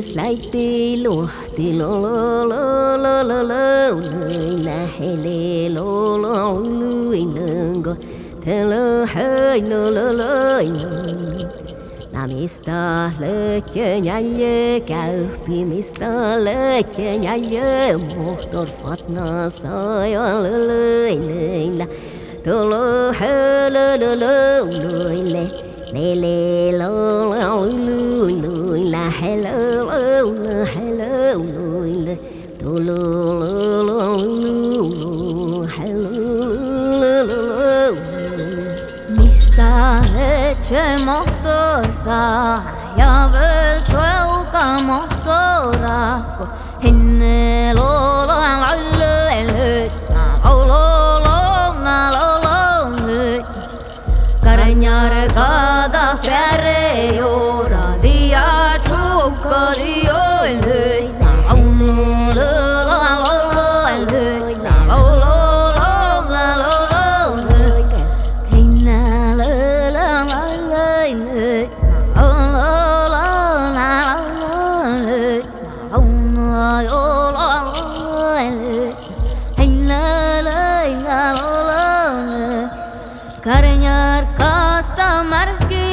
Slightly low, the lo lo lo lo lo lo la hele lo lo lo tell hey lo lo lo la mista le che nyaye ka pi mista le che nyaye motor fatna sa ya le la to lo he lo le lo la hello hello to lo hello Mista leche motorsa ya vel suelta motoraco hinne lo Caragnare cada ferre ora dia chucco di oil Caragnare casta marche